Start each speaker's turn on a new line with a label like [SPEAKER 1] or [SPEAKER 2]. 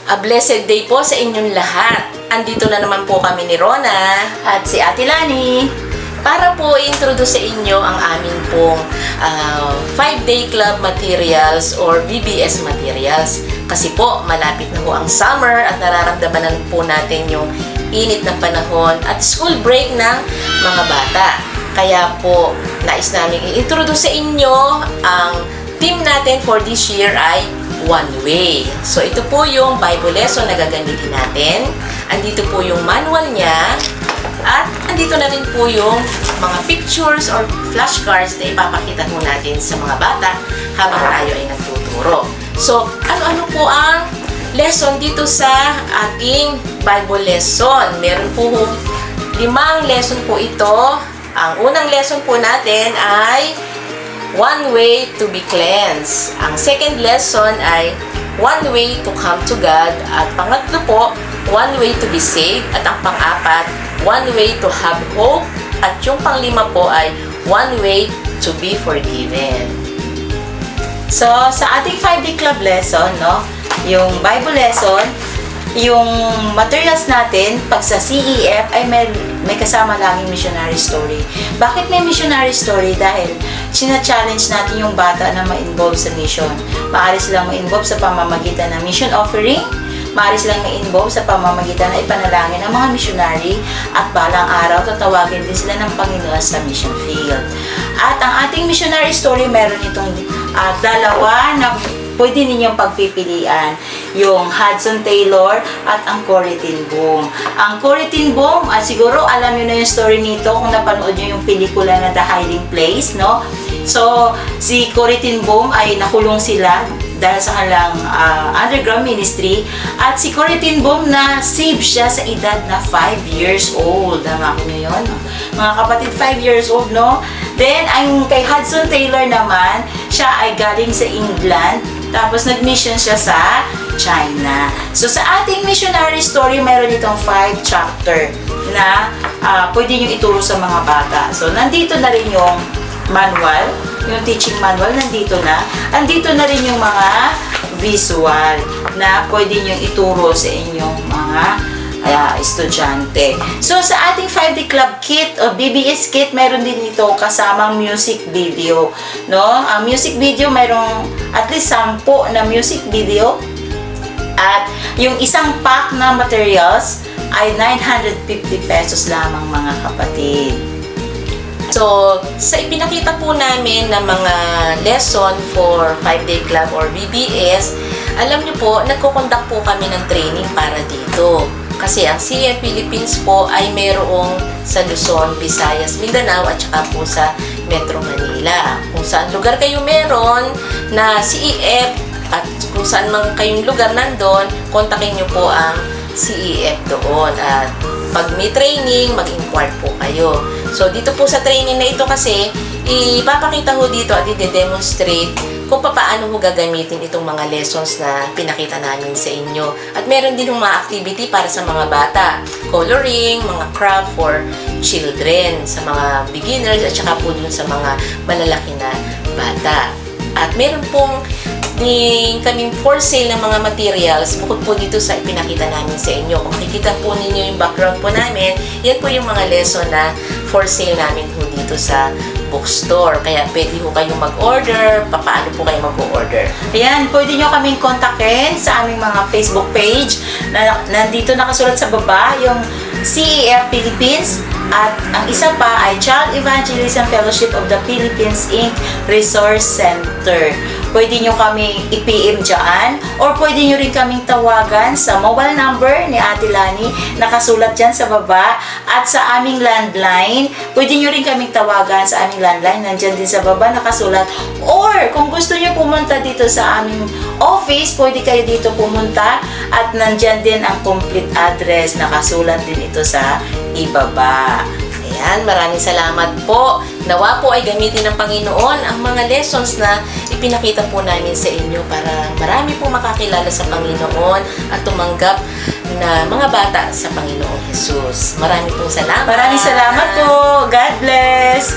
[SPEAKER 1] A blessed day po sa inyong lahat. Andito na naman po kami ni Rona
[SPEAKER 2] At si Ate Lani.
[SPEAKER 1] para po i-introduce sa inyo ang aming pong 5-day club materials or BBS materials. Kasi po, malapit na po ang summer at nararamdaman na po natin yung init ng panahon at school break ng mga bata. Kaya po, nais namin i-introduce sa inyo ang theme natin for this year ay One Way. So, ito po yung Bible lesson na gagamitin natin. Andito po yung manual niya. At andito na rin po yung mga pictures or flashcards na ipapakita mo natin sa mga bata habang tayo ay nagtuturo. So, ano-ano po ang lesson dito sa ating Bible lesson? Meron po 5 lesson po ito. Ang unang lesson po natin ay One Way to be cleansed. Ang second lesson ay One Way to come to God. At pangatlo po, One Way to be saved. At ang pang-apat, One Way to have hope. At yung pang-5 po ay One Way to be forgiven.
[SPEAKER 2] So, sa ating 5-day club lesson, no, yung Bible lesson, yung materials natin, pag sa CEF, ay may kasama laging missionary story. Bakit may missionary story? Dahil sina-challenge natin yung bata na ma-involve sa mission. Maaari silang ma-involve sa pamamagitan ng mission offering, maaari silang ma-involve sa pamamagitan na ipanalangin ng mga missionary, at balang araw tatawagin din sila ng Panginoon sa mission field. At ang ating missionary story, meron itong dalawa na pwede ninyong pagpipilian, yung Hudson Taylor at ang Corrie ten Boom. Ang Corrie ten Boom, siguro alam niyo na yung story nito kung napanood niyo yung pelikula na The Hiding Place, no? So, si Corrie ten Boom ay nakulong sila dahil sa kanilang underground ministry, at si Corrie ten Boom na save siya sa edad na 5 years old. Tama ko niyo yun? Mga kapatid, 5 years old, no? Then, ang kay Hudson Taylor naman, siya ay galing sa England, tapos nag-mission siya sa China. So, sa ating missionary story, meron itong 5 chapter na pwede nyo ituro sa mga bata. So, nandito na rin yung manual, yung teaching manual, nandito na. Andito na rin yung mga visual na pwede nyo ituro sa inyong mga estudyante. So, sa ating 5-day club kit o BBS kit, meron din ito kasamang music video. No? Ang music video, mayroong at least 10 na music video. At yung isang pack na materials ay 950 pesos lamang, mga kapatid.
[SPEAKER 1] So, sa ipinakita po namin na mga lesson for 5-day club or BBS, alam niyo po, nagko-conduct po kami ng training para dito. Kasi ang CEF Philippines po ay mayroong sa Luzon, Visayas, Mindanao at saka po sa Metro Manila. Kung saan lugar kayo meron na CEF at kung saan man kayong lugar nandun, kontakin nyo po ang CEF doon. At pag may training, mag-inquire po kayo. So, dito po sa training na ito kasi, ipapakita ho dito at i-demonstrate kung paano ho gagamitin itong mga lessons na pinakita namin sa inyo. At meron din mga activity para sa mga bata. Coloring, mga craft for children, sa mga beginners at saka po dun sa mga malalaki na bata. At meron pong kaming for sale ng mga materials bukod po dito sa ipinakita namin sa inyo. Kung makikita po ninyo yung background po namin, yan po yung mga lesson na for sale namin po dito sa bookstore. Kaya pwede po kayong mag-order. Paano po kayo mag-order?
[SPEAKER 2] Ayan, pwede nyo kaming kontakin sa aming mga Facebook page. Nandito nakasulat sa baba yung CEF Philippines, at ang isa pa ay Child Evangelism Fellowship of the Philippines Inc. Resource Center. Pwede nyo kami i-PM dyan, or pwede nyo rin kaming tawagan sa mobile number ni Ate Lani, nakasulat dyan sa baba, at sa aming landline. Pwede nyo rin kaming tawagan sa aming landline, nandyan din sa baba nakasulat. Or kung gusto nyo pumunta dito sa aming office, pwede kayo dito pumunta, at nandyan din ang complete address, nakasulat din ito sa ibaba.
[SPEAKER 1] Ayan, maraming salamat po. Nawa po ay gamitin ng Panginoon ang mga lessons na ipinakita po namin sa inyo para marami po makakilala sa Panginoon at tumanggap na mga bata sa Panginoong Jesus. Maraming pong salamat.
[SPEAKER 2] Maraming salamat po. God bless.